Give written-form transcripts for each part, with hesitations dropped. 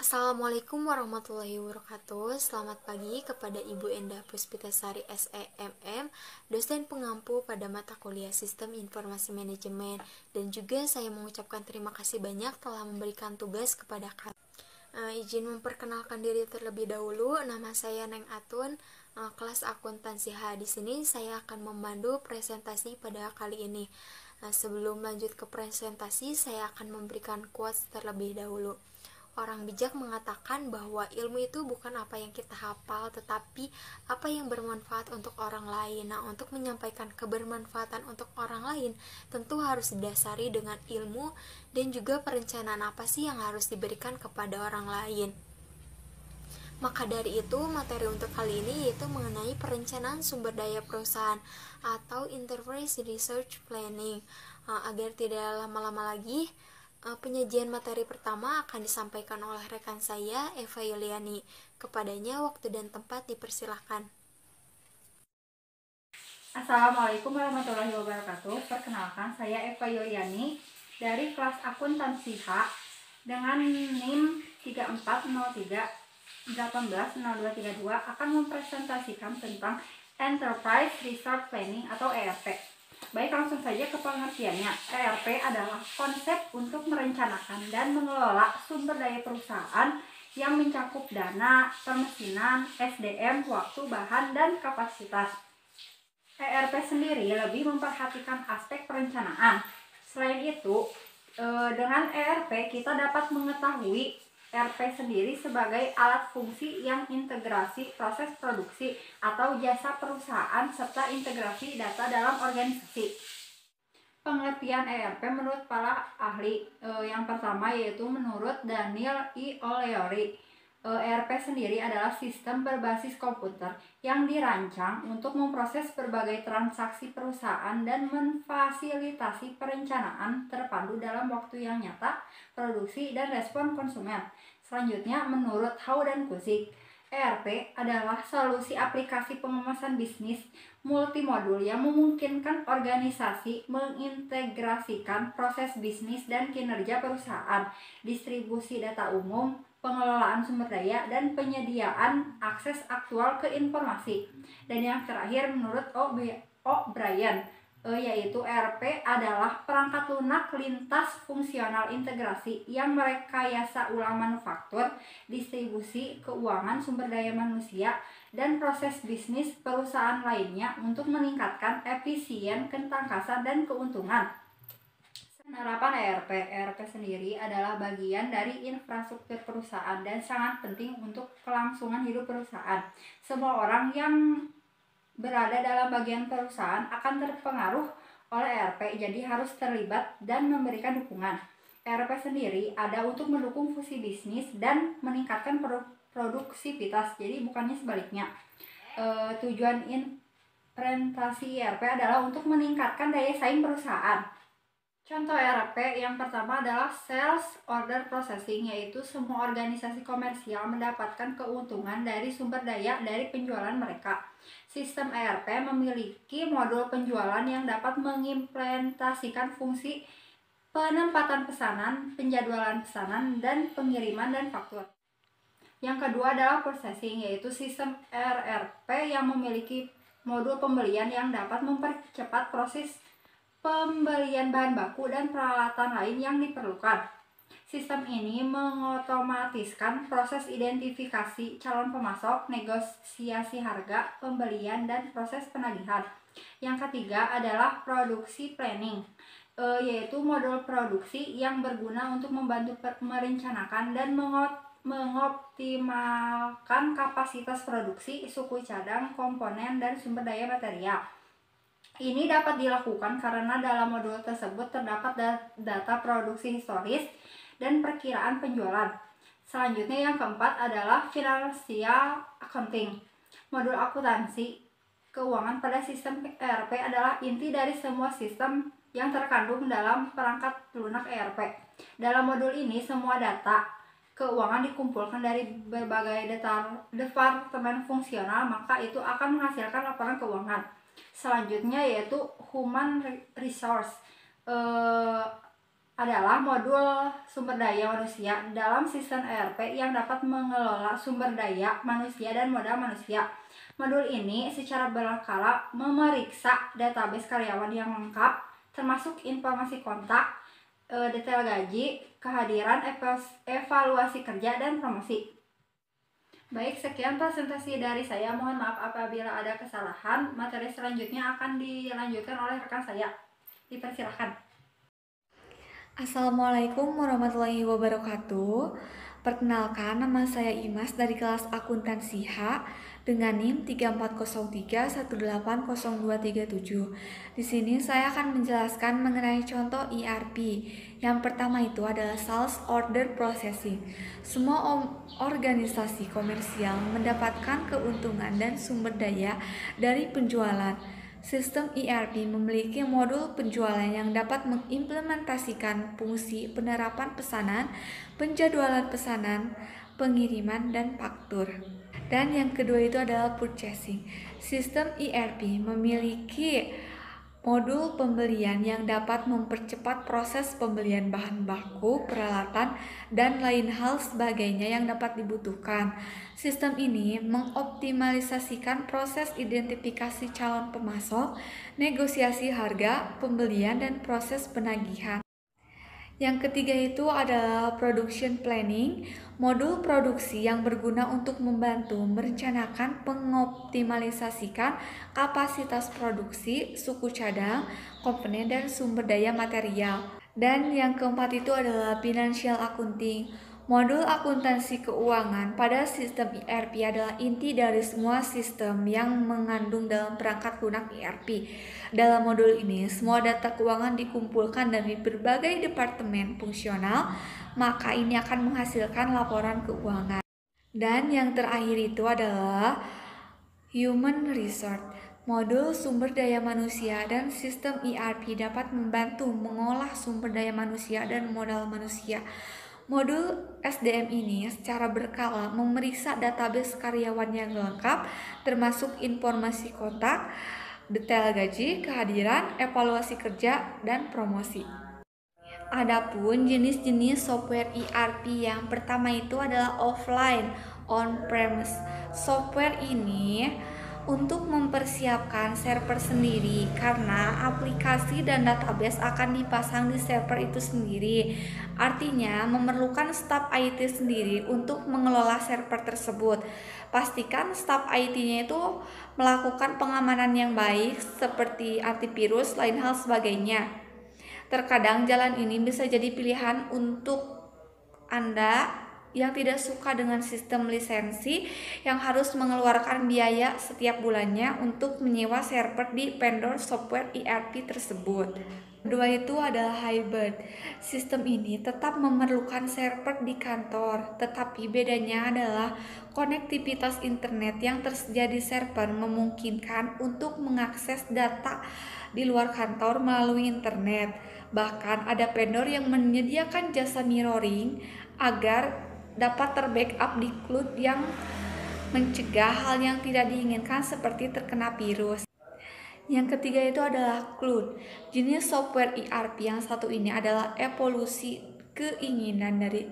Assalamualaikum warahmatullahi wabarakatuh. Selamat pagi kepada Ibu Endah Puspitasari SEMM, dosen pengampu pada mata kuliah Sistem Informasi Manajemen. Dan juga saya mengucapkan terima kasih banyak telah memberikan tugas kepada kami. Izin memperkenalkan diri terlebih dahulu. Nama saya Neng Atun, kelas akuntansi H. Di sini saya akan memandu presentasi pada kali ini. Sebelum lanjut ke presentasi, saya akan memberikan quotes terlebih dahulu. Orang bijak mengatakan bahwa ilmu itu bukan apa yang kita hafal, tetapi apa yang bermanfaat untuk orang lain. Nah, untuk menyampaikan kebermanfaatan untuk orang lain, tentu harus didasari dengan ilmu dan juga perencanaan apa sih yang harus diberikan kepada orang lain. Maka dari itu, materi untuk kali ini yaitu mengenai perencanaan sumber daya perusahaan atau Enterprise Research Planning. Agar tidak lama-lama lagi, penyajian materi pertama akan disampaikan oleh rekan saya, Eva Yuliani. Kepadanya waktu dan tempat dipersilahkan. Assalamualaikum warahmatullahi wabarakatuh. Perkenalkan, saya Eva Yuliani dari kelas akuntansi H dengan NIM 3403 akan mempresentasikan tentang Enterprise Resource Planning atau ERP. Baik, langsung saja ke pengertiannya. ERP adalah konsep untuk merencanakan dan mengelola sumber daya perusahaan yang mencakup dana, permesinan, SDM, waktu, bahan, dan kapasitas. ERP sendiri lebih memperhatikan aspek perencanaan. Selain itu, dengan ERP kita dapat mengetahui ERP sendiri sebagai alat fungsi yang integrasi proses produksi atau jasa perusahaan serta integrasi data dalam organisasi. Pengertian ERP menurut para ahli, yang pertama yaitu menurut Daniel E. O'Leary, ERP sendiri adalah sistem berbasis komputer yang dirancang untuk memproses berbagai transaksi perusahaan dan memfasilitasi perencanaan terpadu dalam waktu yang nyata, produksi, dan respon konsumen. Selanjutnya, menurut Howe dan Kuzik, ERP adalah solusi aplikasi pengemasan bisnis multimodul yang memungkinkan organisasi mengintegrasikan proses bisnis dan kinerja perusahaan, distribusi data umum, pengelolaan sumber daya, dan penyediaan akses aktual ke informasi. Dan yang terakhir menurut O'Brien, yaitu ERP adalah perangkat lunak lintas fungsional integrasi yang merekayasa ulang manufaktur, distribusi, keuangan, sumber daya manusia, dan proses bisnis perusahaan lainnya untuk meningkatkan efisien, ketangkasan, dan keuntungan. Penerapan ERP sendiri adalah bagian dari infrastruktur perusahaan dan sangat penting untuk kelangsungan hidup perusahaan. Semua orang yang berada dalam bagian perusahaan akan terpengaruh oleh ERP, jadi harus terlibat dan memberikan dukungan. ERP sendiri ada untuk mendukung fungsi bisnis dan meningkatkan produktivitas, jadi bukannya sebaliknya. Tujuan implementasi ERP adalah untuk meningkatkan daya saing perusahaan. Contoh ERP yang pertama adalah Sales Order Processing, yaitu semua organisasi komersial mendapatkan keuntungan dari sumber daya dari penjualan mereka. Sistem ERP memiliki modul penjualan yang dapat mengimplementasikan fungsi penempatan pesanan, penjadwalan pesanan, dan pengiriman dan faktur. Yang kedua adalah Processing, yaitu sistem ERP yang memiliki modul pembelian yang dapat mempercepat proses pembelian bahan baku dan peralatan lain yang diperlukan. Sistem ini mengotomatiskan proses identifikasi calon pemasok, negosiasi harga, pembelian, dan proses penagihan. Yang ketiga adalah produksi planning, yaitu modul produksi yang berguna untuk membantu merencanakan dan mengoptimalkan kapasitas produksi, suku cadang, komponen, dan sumber daya material. Ini dapat dilakukan karena dalam modul tersebut terdapat data produksi historis dan perkiraan penjualan. Selanjutnya yang keempat adalah Financial Accounting. Modul akuntansi keuangan pada sistem ERP adalah inti dari semua sistem yang terkandung dalam perangkat lunak ERP. Dalam modul ini semua data keuangan dikumpulkan dari berbagai departemen fungsional, maka itu akan menghasilkan laporan keuangan. Selanjutnya yaitu Human Resource. adalah modul sumber daya manusia dalam sistem ERP yang dapat mengelola sumber daya manusia dan modal manusia. Modul ini secara berkala memeriksa database karyawan yang lengkap, termasuk informasi kontak, detail gaji, kehadiran, evaluasi kerja, dan promosi. Baik, sekian presentasi dari saya. Mohon maaf apabila ada kesalahan. Materi selanjutnya akan dilanjutkan oleh rekan saya. Dipersilakan. Assalamualaikum warahmatullahi wabarakatuh. Perkenalkan, nama saya Imas dari kelas akuntansi H dengan NIM 3403180237. Di sini saya akan menjelaskan mengenai contoh ERP. Yang pertama itu adalah Sales Order Processing. Semua organisasi komersial mendapatkan keuntungan dan sumber daya dari penjualan. Sistem ERP memiliki modul penjualan yang dapat mengimplementasikan fungsi penerapan pesanan, penjadwalan pesanan, pengiriman, dan faktur. Dan yang kedua itu adalah purchasing. Sistem ERP memiliki modul pembelian yang dapat mempercepat proses pembelian bahan baku, peralatan, dan lain hal sebagainya yang dapat dibutuhkan. Sistem ini mengoptimalisasikan proses identifikasi calon pemasok, negosiasi harga, pembelian, dan proses penagihan. Yang ketiga itu adalah production planning, modul produksi yang berguna untuk membantu merencanakan mengoptimalisasikan kapasitas produksi, suku cadang, komponen, dan sumber daya material. Dan yang keempat itu adalah financial accounting. Modul akuntansi keuangan pada sistem ERP adalah inti dari semua sistem yang mengandung dalam perangkat lunak ERP. Dalam modul ini, semua data keuangan dikumpulkan dari berbagai departemen fungsional, maka ini akan menghasilkan laporan keuangan. Dan yang terakhir itu adalah human resource. Modul sumber daya manusia dan sistem ERP dapat membantu mengolah sumber daya manusia dan modal manusia. Modul SDM ini secara berkala memeriksa database karyawan yang lengkap, termasuk informasi kontak, detail gaji, kehadiran, evaluasi kerja, dan promosi. Adapun jenis-jenis software ERP yang pertama itu adalah offline, on-premise. Software ini untuk mempersiapkan server sendiri karena aplikasi dan database akan dipasang di server itu sendiri. Artinya memerlukan staf IT sendiri untuk mengelola server tersebut. Pastikan staf IT-nya itu melakukan pengamanan yang baik seperti antivirus, lain hal sebagainya. Terkadang jalan ini bisa jadi pilihan untuk Anda yang tidak suka dengan sistem lisensi yang harus mengeluarkan biaya setiap bulannya untuk menyewa server di vendor software ERP tersebut. Kedua itu adalah hybrid. Sistem ini tetap memerlukan server di kantor, tetapi bedanya adalah konektivitas internet yang tersedia di server memungkinkan untuk mengakses data di luar kantor melalui internet. Bahkan ada vendor yang menyediakan jasa mirroring agar dapat terbackup di cloud yang mencegah hal yang tidak diinginkan seperti terkena virus. Yang ketiga itu adalah cloud. Jenis software ERP yang satu ini adalah evolusi keinginan dari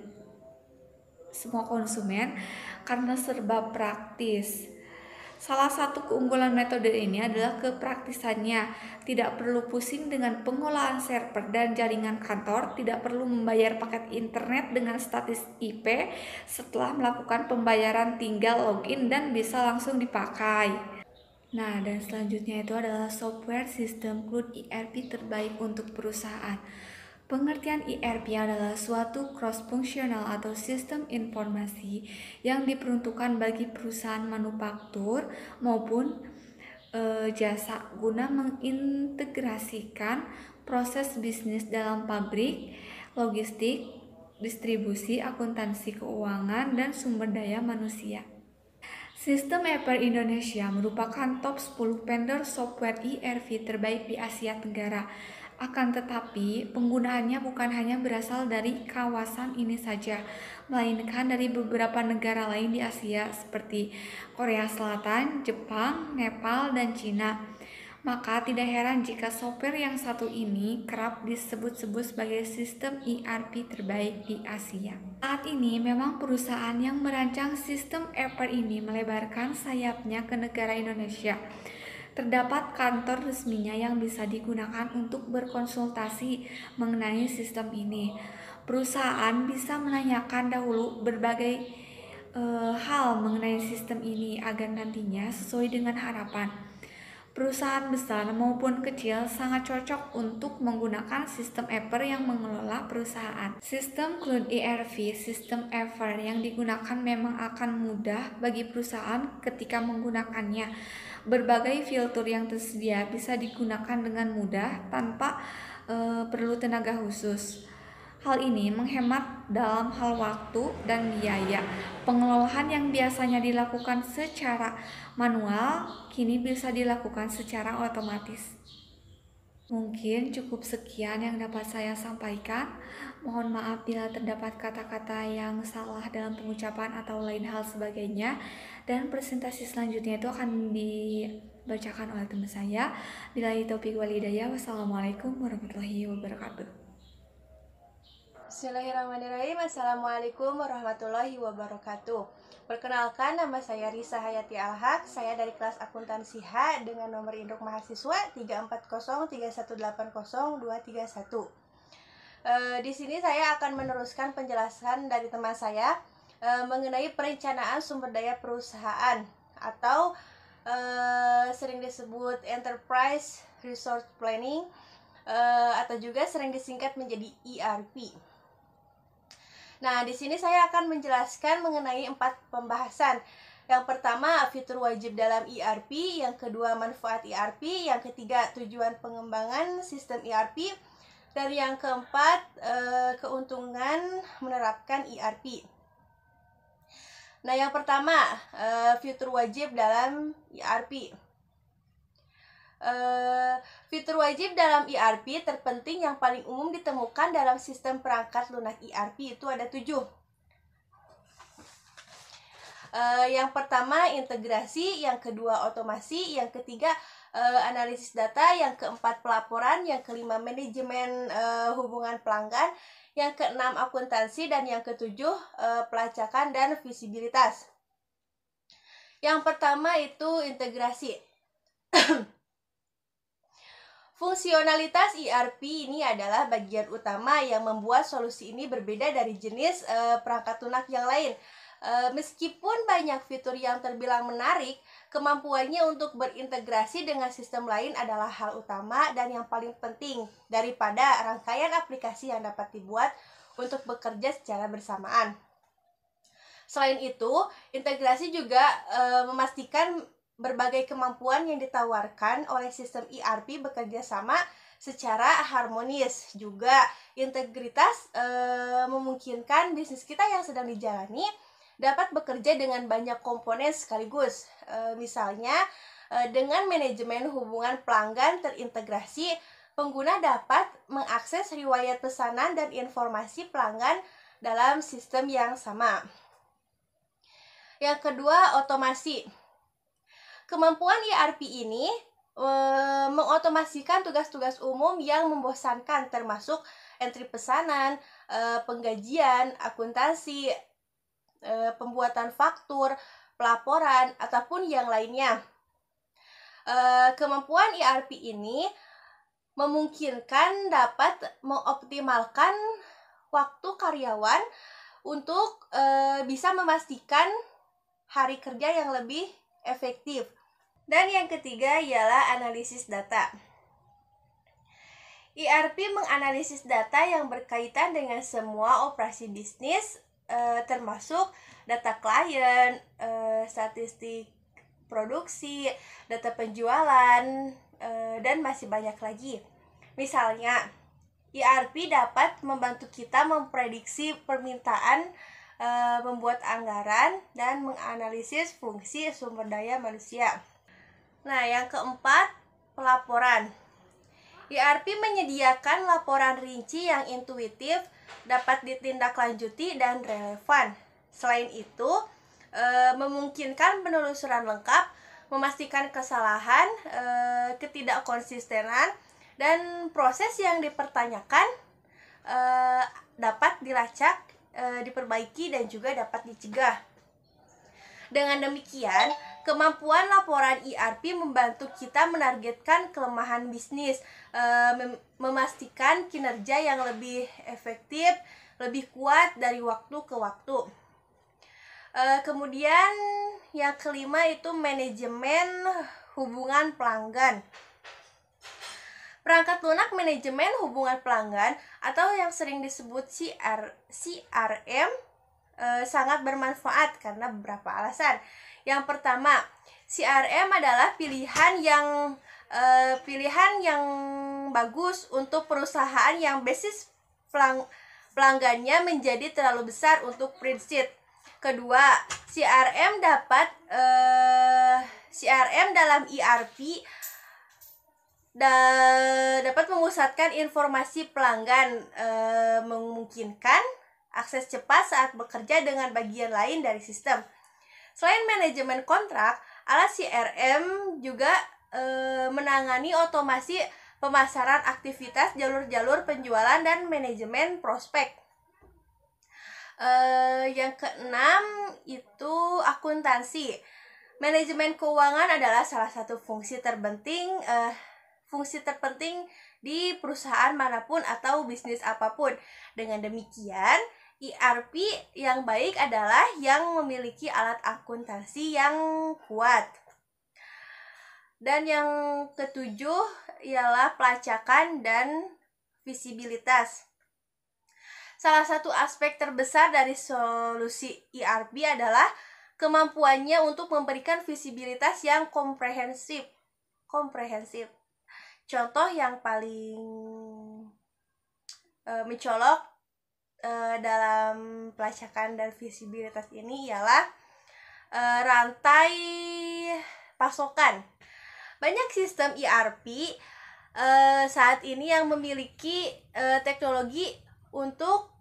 semua konsumen karena serba praktis. Salah satu keunggulan metode ini adalah kepraktisannya. Tidak perlu pusing dengan pengolahan server dan jaringan kantor, tidak perlu membayar paket internet dengan status IP. Setelah melakukan pembayaran tinggal login dan bisa langsung dipakai. Nah, dan selanjutnya itu adalah software sistem cloud ERP terbaik untuk perusahaan. Pengertian ERP adalah suatu cross-functional atau sistem informasi yang diperuntukkan bagi perusahaan manufaktur maupun jasa guna mengintegrasikan proses bisnis dalam pabrik, logistik, distribusi, akuntansi keuangan, dan sumber daya manusia. Sistem EPR Indonesia merupakan top 10 vendor software ERP terbaik di Asia Tenggara. Akan tetapi, penggunaannya bukan hanya berasal dari kawasan ini saja, melainkan dari beberapa negara lain di Asia seperti Korea Selatan, Jepang, Nepal, dan Cina. Maka tidak heran jika software yang satu ini kerap disebut-sebut sebagai sistem ERP terbaik di Asia. Saat ini memang perusahaan yang merancang sistem ERP ini melebarkan sayapnya ke negara Indonesia. Terdapat kantor resminya yang bisa digunakan untuk berkonsultasi mengenai sistem ini. Perusahaan bisa menanyakan dahulu berbagai hal mengenai sistem ini agar nantinya sesuai dengan harapan. Perusahaan besar maupun kecil sangat cocok untuk menggunakan sistem ERP yang mengelola perusahaan. Sistem Cloud ERP, sistem ERP yang digunakan memang akan mudah bagi perusahaan ketika menggunakannya. Berbagai fitur yang tersedia bisa digunakan dengan mudah tanpa perlu tenaga khusus. Hal ini menghemat dalam hal waktu dan biaya. Pengelolaan yang biasanya dilakukan secara manual kini bisa dilakukan secara otomatis. Mungkin cukup sekian yang dapat saya sampaikan. Mohon maaf bila terdapat kata-kata yang salah dalam pengucapan atau lain hal sebagainya. Dan presentasi selanjutnya itu akan dibacakan oleh teman saya. Billahi taufiq wal hidayah. Wassalamualaikum warahmatullahi wabarakatuh. Bismillahirrahmanirrahim. Assalamualaikum warahmatullahi wabarakatuh. Perkenalkan, nama saya Risa Hayati Alhaq. Saya dari kelas akuntansi H dengan nomor induk mahasiswa 34031802231. Di sini saya akan meneruskan penjelasan dari teman saya mengenai perencanaan sumber daya perusahaan atau sering disebut Enterprise Resource Planning atau juga sering disingkat menjadi ERP. Nah, di sini saya akan menjelaskan mengenai 4 pembahasan. Yang pertama, fitur wajib dalam ERP. Yang kedua, manfaat ERP. Yang ketiga, tujuan pengembangan sistem ERP. Dan yang keempat, keuntungan menerapkan ERP. Nah, yang pertama, fitur wajib dalam ERP. Fitur wajib dalam ERP terpenting yang paling umum ditemukan dalam sistem perangkat lunak ERP itu ada 7. Yang pertama integrasi, yang kedua otomasi, yang ketiga analisis data, yang keempat pelaporan, yang kelima manajemen hubungan pelanggan, yang keenam akuntansi, dan yang ketujuh pelacakan dan visibilitas. Yang pertama itu integrasi. Fungsionalitas ERP ini adalah bagian utama yang membuat solusi ini berbeda dari jenis perangkat lunak yang lain. Meskipun banyak fitur yang terbilang menarik, kemampuannya untuk berintegrasi dengan sistem lain adalah hal utama dan yang paling penting daripada rangkaian aplikasi yang dapat dibuat untuk bekerja secara bersamaan. Selain itu, integrasi juga memastikan berbagai kemampuan yang ditawarkan oleh sistem ERP bekerja sama secara harmonis. Juga integritas memungkinkan bisnis kita yang sedang dijalani dapat bekerja dengan banyak komponen sekaligus. Misalnya, dengan manajemen hubungan pelanggan terintegrasi, pengguna dapat mengakses riwayat pesanan dan informasi pelanggan dalam sistem yang sama. Yang kedua, otomasi. Kemampuan ERP ini mengotomasikan tugas-tugas umum yang membosankan termasuk entry pesanan, penggajian, akuntansi, pembuatan faktur, pelaporan, ataupun yang lainnya. Kemampuan ERP ini memungkinkan dapat mengoptimalkan waktu karyawan untuk bisa memastikan hari kerja yang lebih efektif. Dan yang ketiga ialah analisis data. ERP menganalisis data yang berkaitan dengan semua operasi bisnis, termasuk data klien, statistik produksi, data penjualan, dan masih banyak lagi. Misalnya, ERP dapat membantu kita memprediksi permintaan, membuat anggaran, dan menganalisis fungsi sumber daya manusia. Nah, yang keempat, pelaporan. ERP menyediakan laporan rinci yang intuitif, dapat ditindaklanjuti, dan relevan. Selain itu, memungkinkan penelusuran lengkap, memastikan kesalahan, ketidakkonsistenan, dan proses yang dipertanyakan dapat dilacak, diperbaiki, dan juga dapat dicegah. Dengan demikian, kemampuan laporan ERP membantu kita menargetkan kelemahan bisnis, memastikan kinerja yang lebih efektif, lebih kuat dari waktu ke waktu. Kemudian yang kelima itu manajemen hubungan pelanggan. Perangkat lunak manajemen hubungan pelanggan atau yang sering disebut CRM sangat bermanfaat karena beberapa alasan. Yang pertama, CRM adalah pilihan yang bagus untuk perusahaan yang basis pelanggannya menjadi terlalu besar untuk prinsip. Kedua, CRM dalam ERP dapat memusatkan informasi pelanggan, memungkinkan akses cepat saat bekerja dengan bagian lain dari sistem. Selain manajemen kontrak, alat CRM juga menangani otomasi pemasaran aktivitas, jalur-jalur penjualan, dan manajemen prospek. Yang keenam itu akuntansi. Manajemen keuangan adalah salah satu fungsi terpenting di perusahaan manapun atau bisnis apapun. Dengan demikian, ERP yang baik adalah yang memiliki alat akuntansi yang kuat. Dan yang ketujuh ialah pelacakan dan visibilitas. Salah satu aspek terbesar dari solusi ERP adalah kemampuannya untuk memberikan visibilitas yang komprehensif. Contoh yang paling mencolok dalam pelacakan dan visibilitas ini ialah rantai pasokan. Banyak sistem ERP saat ini yang memiliki teknologi untuk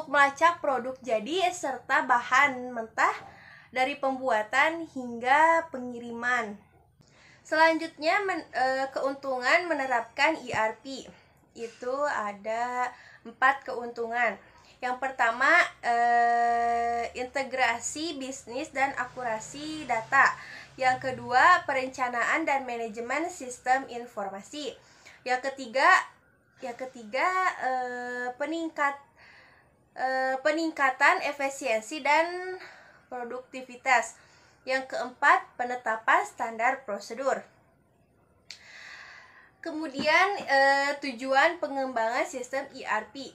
melacak produk jadi serta bahan mentah dari pembuatan hingga pengiriman. Selanjutnya, keuntungan menerapkan ERP. Itu ada 4 keuntungan. Yang pertama, integrasi bisnis dan akurasi data. Yang kedua, perencanaan dan manajemen sistem informasi. Yang ketiga, peningkatan efisiensi dan produktivitas. Yang keempat, penetapan standar prosedur. Kemudian tujuan pengembangan sistem ERP.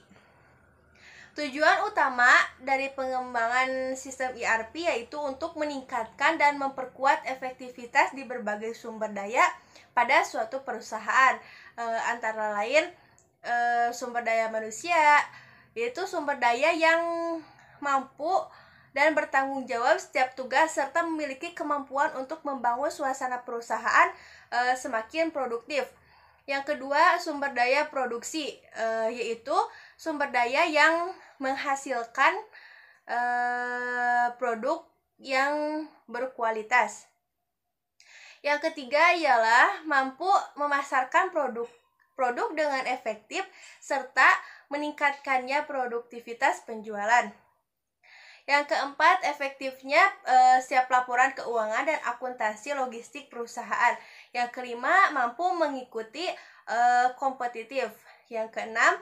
Tujuan utama dari pengembangan sistem ERP yaitu untuk meningkatkan dan memperkuat efektivitas di berbagai sumber daya pada suatu perusahaan, antara lain sumber daya manusia, yaitu sumber daya yang mampu dan bertanggung jawab setiap tugas serta memiliki kemampuan untuk membangun suasana perusahaan semakin produktif. Yang kedua, sumber daya produksi, yaitu sumber daya yang menghasilkan produk yang berkualitas. Yang ketiga ialah mampu memasarkan produk dengan efektif serta meningkatkannya produktivitas penjualan. Yang keempat, efektifnya siap laporan keuangan dan akuntansi logistik perusahaan. Yang kelima, mampu mengikuti kompetitif. Yang keenam,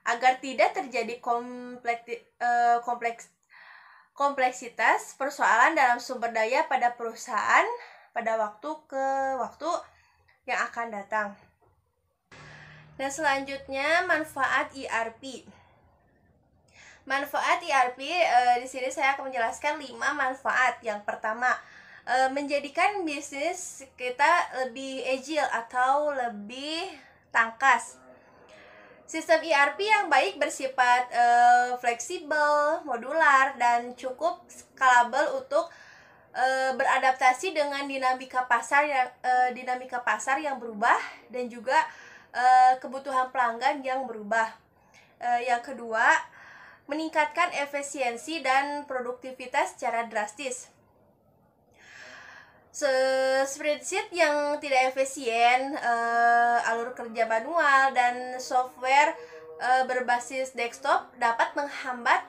agar tidak terjadi kompleksitas persoalan dalam sumber daya pada perusahaan pada waktu ke waktu yang akan datang. Dan selanjutnya, manfaat ERP. Manfaat ERP, di sini saya akan menjelaskan 5 manfaat. Yang pertama, menjadikan bisnis kita lebih agile atau lebih tangkas. Sistem ERP yang baik bersifat fleksibel, modular, dan cukup scalable untuk beradaptasi dengan dinamika pasar yang berubah dan juga kebutuhan pelanggan yang berubah. Yang kedua, meningkatkan efisiensi dan produktivitas secara drastis. Spreadsheet yang tidak efisien, alur kerja manual, dan software berbasis desktop dapat menghambat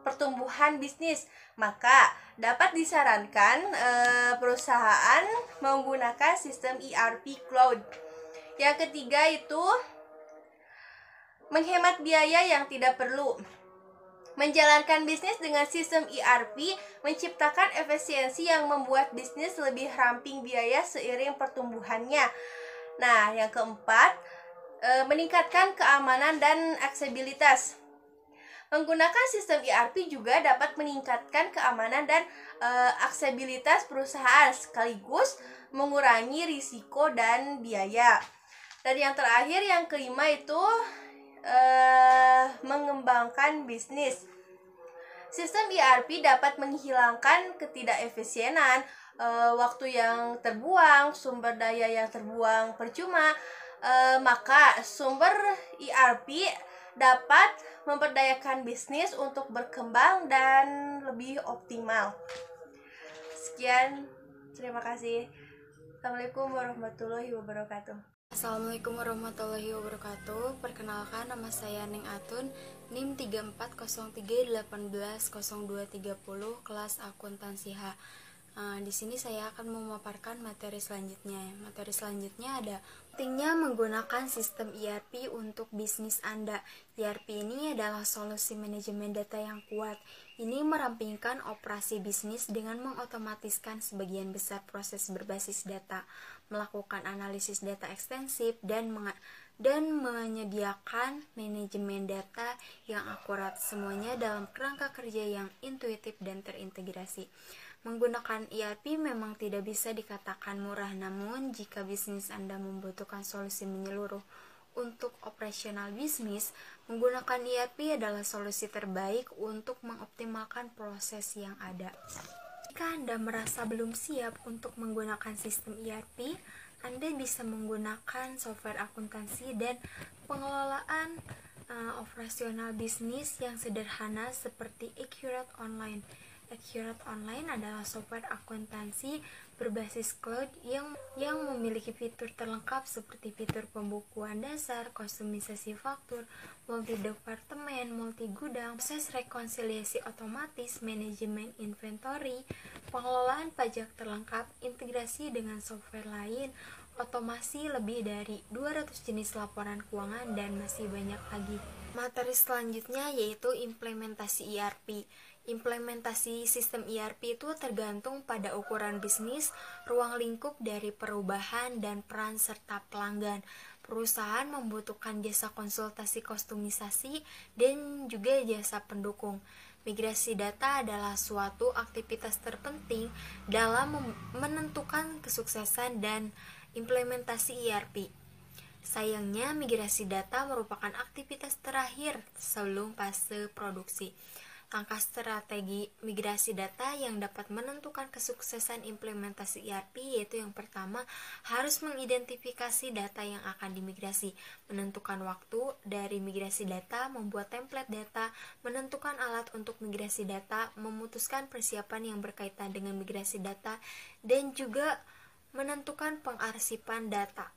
pertumbuhan bisnis. Maka dapat disarankan perusahaan menggunakan sistem ERP cloud. Yang ketiga itu menghemat biaya yang tidak perlu. Menjalankan bisnis dengan sistem ERP menciptakan efisiensi yang membuat bisnis lebih ramping biaya seiring pertumbuhannya. Nah, yang keempat, meningkatkan keamanan dan aksesibilitas. Menggunakan sistem ERP juga dapat meningkatkan keamanan dan aksesibilitas perusahaan sekaligus mengurangi risiko dan biaya. Dan yang terakhir, yang kelima itu mengembangkan bisnis. Sistem ERP dapat menghilangkan ketidakefisienan, waktu yang terbuang, sumber daya yang terbuang percuma. Maka sumber ERP dapat memperdayakan bisnis untuk berkembang dan lebih optimal. Sekian, terima kasih. Assalamualaikum warahmatullahi wabarakatuh. Assalamualaikum warahmatullahi wabarakatuh. Perkenalkan, nama saya Neng Atun, NIM 3403180230, kelas akuntansi H. Di sini saya akan memaparkan materi selanjutnya. Materi selanjutnya ada pentingnya menggunakan sistem ERP untuk bisnis Anda. ERP ini adalah solusi manajemen data yang kuat. Ini merampingkan operasi bisnis dengan mengotomatiskan sebagian besar proses berbasis data, melakukan analisis data ekstensif, dan menyediakan manajemen data yang akurat, semuanya dalam kerangka kerja yang intuitif dan terintegrasi. Menggunakan ERP memang tidak bisa dikatakan murah, namun jika bisnis Anda membutuhkan solusi menyeluruh untuk operasional bisnis, menggunakan ERP adalah solusi terbaik untuk mengoptimalkan proses yang ada. Jika Anda merasa belum siap untuk menggunakan sistem ERP, Anda bisa menggunakan software akuntansi dan pengelolaan operasional bisnis yang sederhana seperti Accurate Online. Accurate Online adalah software akuntansi berbasis cloud yang memiliki fitur terlengkap seperti fitur pembukuan dasar, kustomisasi faktur, multi-departemen, multi-gudang, proses rekonsiliasi otomatis, manajemen inventory, pengelolaan pajak terlengkap, integrasi dengan software lain, otomasi lebih dari 200 jenis laporan keuangan, dan masih banyak lagi. Materi selanjutnya yaitu implementasi ERP. Implementasi sistem ERP itu tergantung pada ukuran bisnis, ruang lingkup dari perubahan, dan peran serta pelanggan. Perusahaan membutuhkan jasa konsultasi kustomisasi dan juga jasa pendukung. Migrasi data adalah suatu aktivitas terpenting dalam menentukan kesuksesan dan implementasi ERP. Sayangnya, migrasi data merupakan aktivitas terakhir sebelum fase produksi. Langkah strategi migrasi data yang dapat menentukan kesuksesan implementasi ERP yaitu yang pertama, harus mengidentifikasi data yang akan dimigrasi, menentukan waktu dari migrasi data, membuat template data, menentukan alat untuk migrasi data, memutuskan persiapan yang berkaitan dengan migrasi data, dan juga menentukan pengarsipan data.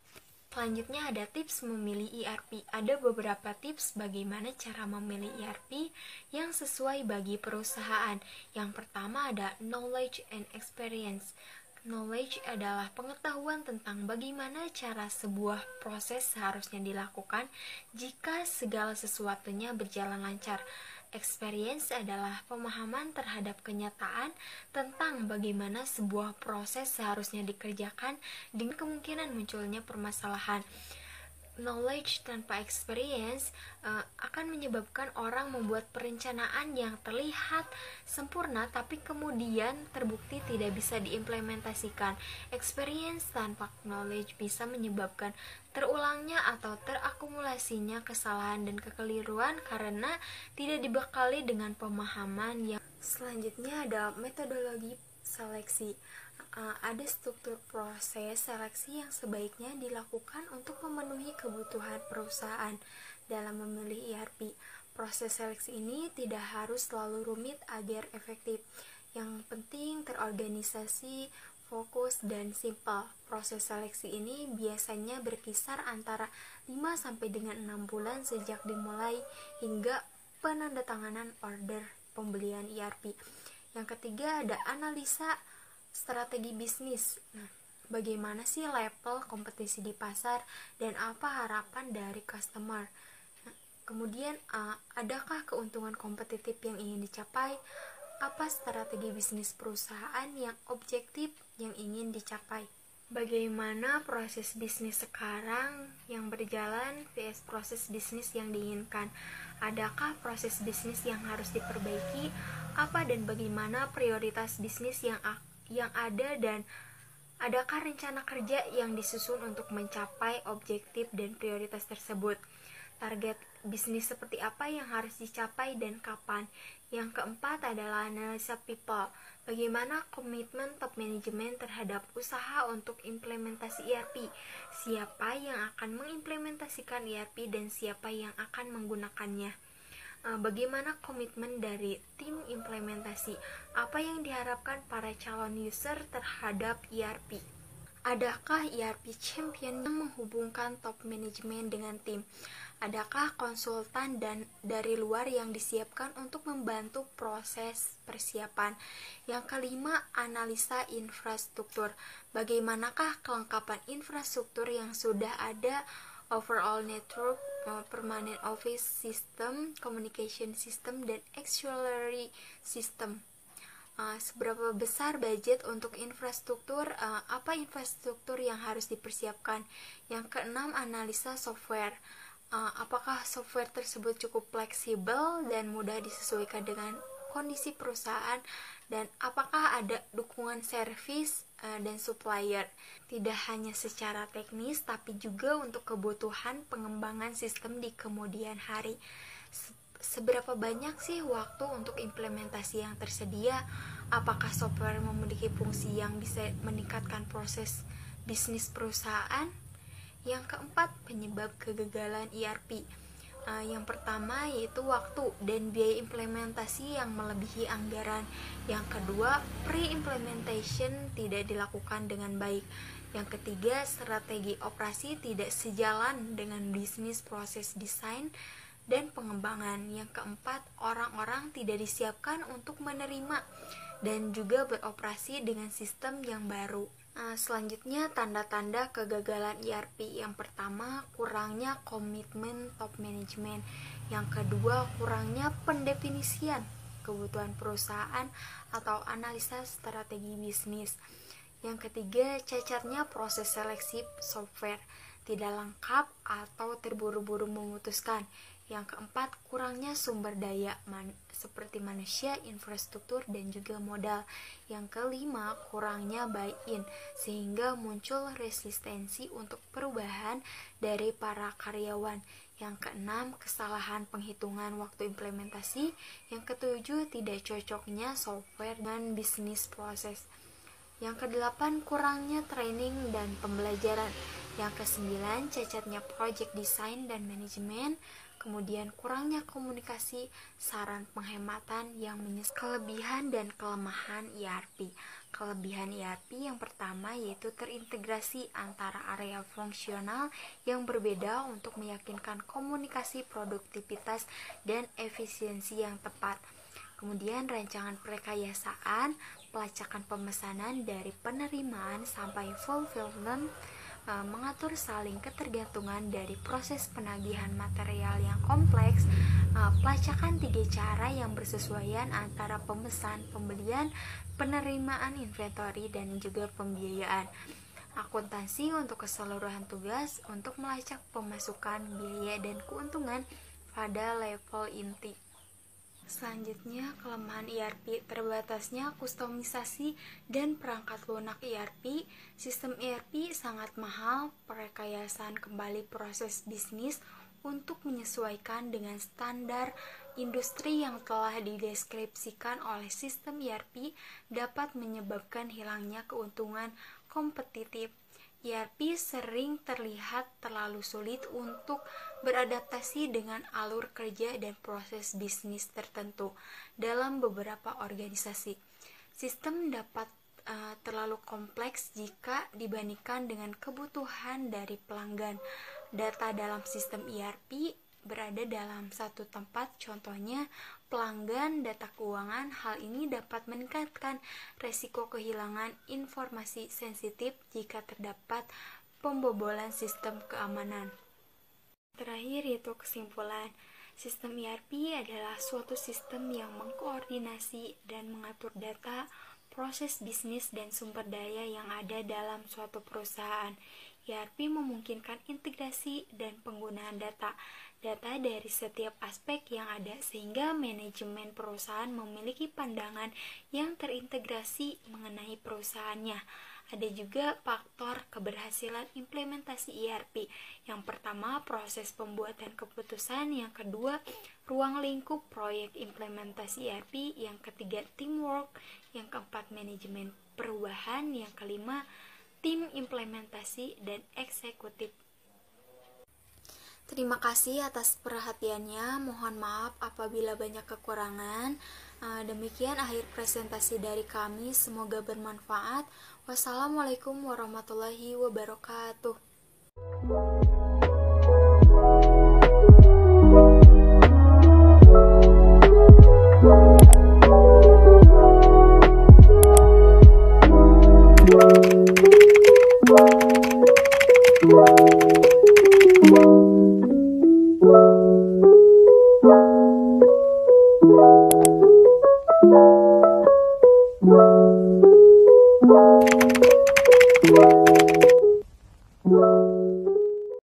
Selanjutnya ada tips memilih ERP. Ada beberapa tips bagaimana cara memilih ERP yang sesuai bagi perusahaan. Yang pertama ada knowledge and experience. Knowledge adalah pengetahuan tentang bagaimana cara sebuah proses seharusnya dilakukan jika segala sesuatunya berjalan lancar. Experience adalah pemahaman terhadap kenyataan tentang bagaimana sebuah proses seharusnya dikerjakan dengan kemungkinan munculnya permasalahan. Knowledge tanpa experience akan menyebabkan orang membuat perencanaan yang terlihat sempurna tapi kemudian terbukti tidak bisa diimplementasikan. Experience tanpa knowledge bisa menyebabkan terulangnya atau terakumulasinya kesalahan dan kekeliruan karena tidak dibekali dengan pemahaman yang. Selanjutnya ada metodologi seleksi. Ada struktur proses seleksi yang sebaiknya dilakukan untuk memenuhi kebutuhan perusahaan dalam memilih ERP. Proses seleksi ini tidak harus selalu rumit agar efektif. Yang penting terorganisasi, fokus, dan simple. Proses seleksi ini biasanya berkisar antara 5 sampai dengan 6 bulan sejak dimulai hingga penandatanganan order pembelian ERP. Yang ketiga ada analisa strategi bisnis. Bagaimana sih level kompetisi di pasar dan apa harapan dari customer? Kemudian, adakah keuntungan kompetitif yang ingin dicapai? Apa strategi bisnis perusahaan yang objektif yang ingin dicapai? Bagaimana proses bisnis sekarang yang berjalan vs proses bisnis yang diinginkan? Adakah proses bisnis yang harus diperbaiki? Apa dan bagaimana prioritas bisnis yang ada, dan adakah rencana kerja yang disusun untuk mencapai objektif dan prioritas tersebut? Target bisnis seperti apa yang harus dicapai dan kapan? Yang keempat adalah analisa people. Bagaimana komitmen top manajemen terhadap usaha untuk implementasi ERP? Siapa yang akan mengimplementasikan ERP dan siapa yang akan menggunakannya? Bagaimana komitmen dari tim implementasi? Apa yang diharapkan para calon user terhadap ERP? Adakah ERP champion yang menghubungkan top manajemen dengan tim? Adakah konsultan dan dari luar yang disiapkan untuk membantu proses persiapan? Yang kelima, analisa infrastruktur. Bagaimanakah kelengkapan infrastruktur yang sudah ada, overall network, permanent office system, communication system, dan auxiliary system? Seberapa besar budget untuk infrastruktur? Apa infrastruktur yang harus dipersiapkan? Yang keenam, analisa software. Apakah software tersebut cukup fleksibel dan mudah disesuaikan dengan kondisi perusahaan, dan apakah ada dukungan servis dan supplier, tidak hanya secara teknis tapi juga untuk kebutuhan pengembangan sistem di kemudian hari. Seberapa banyak sih waktu untuk implementasi yang tersedia? Apakah software memiliki fungsi yang bisa meningkatkan proses bisnis perusahaan? Yang keempat, penyebab kegagalan ERP. Yang pertama yaitu waktu dan biaya implementasi yang melebihi anggaran. Yang kedua, pre-implementation tidak dilakukan dengan baik. Yang ketiga, strategi operasi tidak sejalan dengan bisnis proses desain dan pengembangan. Yang keempat, orang-orang tidak disiapkan untuk menerima dan juga beroperasi dengan sistem yang baru. Selanjutnya, tanda-tanda kegagalan ERP. Yang pertama, kurangnya komitmen top management. Yang kedua, kurangnya pendefinisian kebutuhan perusahaan atau analisa strategi bisnis. Yang ketiga, cacatnya proses seleksi software, tidak lengkap atau terburu-buru memutuskan. Yang keempat, kurangnya sumber daya seperti manusia, infrastruktur, dan juga modal. Yang kelima, kurangnya buy-in sehingga muncul resistensi untuk perubahan dari para karyawan. Yang keenam, kesalahan penghitungan waktu implementasi. Yang ketujuh, tidak cocoknya software dan bisnis proses. Yang kedelapan, kurangnya training dan pembelajaran. Yang kesembilan, cacatnya project design dan manajemen. Kemudian kurangnya komunikasi, saran penghematan yang kelebihan dan kelemahan ERP. Kelebihan ERP yang pertama yaitu terintegrasi antara area fungsional yang berbeda untuk meyakinkan komunikasi, produktivitas, dan efisiensi yang tepat. Kemudian rancangan perekayasaan, pelacakan pemesanan dari penerimaan sampai fulfillment, mengatur saling ketergantungan dari proses penagihan material yang kompleks, pelacakan 3 cara yang bersesuaian antara pemesan, pembelian, penerimaan inventory, dan juga pembiayaan. Akuntansi untuk keseluruhan tugas untuk melacak pemasukan, biaya, dan keuntungan pada level inti. Selanjutnya, kelemahan ERP, terbatasnya kustomisasi dan perangkat lunak ERP. Sistem ERP sangat mahal, perekayasaan kembali proses bisnis untuk menyesuaikan dengan standar industri yang telah dideskripsikan oleh sistem ERP dapat menyebabkan hilangnya keuntungan kompetitif. ERP sering terlihat terlalu sulit untuk beradaptasi dengan alur kerja dan proses bisnis tertentu dalam beberapa organisasi. Sistem dapat terlalu kompleks jika dibandingkan dengan kebutuhan dari pelanggan. Data dalam sistem ERP berada dalam satu tempat, contohnya pelanggan data keuangan. Hal ini dapat meningkatkan resiko kehilangan informasi sensitif jika terdapat pembobolan sistem keamanan. Terakhir yaitu kesimpulan. Sistem ERP adalah suatu sistem yang mengkoordinasi dan mengatur data, proses bisnis, dan sumber daya yang ada dalam suatu perusahaan. ERP memungkinkan integrasi dan penggunaan data dari setiap aspek yang ada sehingga manajemen perusahaan memiliki pandangan yang terintegrasi mengenai perusahaannya. Ada juga faktor keberhasilan implementasi ERP. Yang pertama, proses pembuatan keputusan. Yang kedua, ruang lingkup proyek implementasi ERP. Yang ketiga, teamwork. Yang keempat, manajemen perubahan. Yang kelima, tim implementasi dan eksekutif. Terima kasih atas perhatiannya. Mohon maaf apabila banyak kekurangan. Demikian akhir presentasi dari kami. Semoga bermanfaat. Wassalamualaikum warahmatullahi wabarakatuh.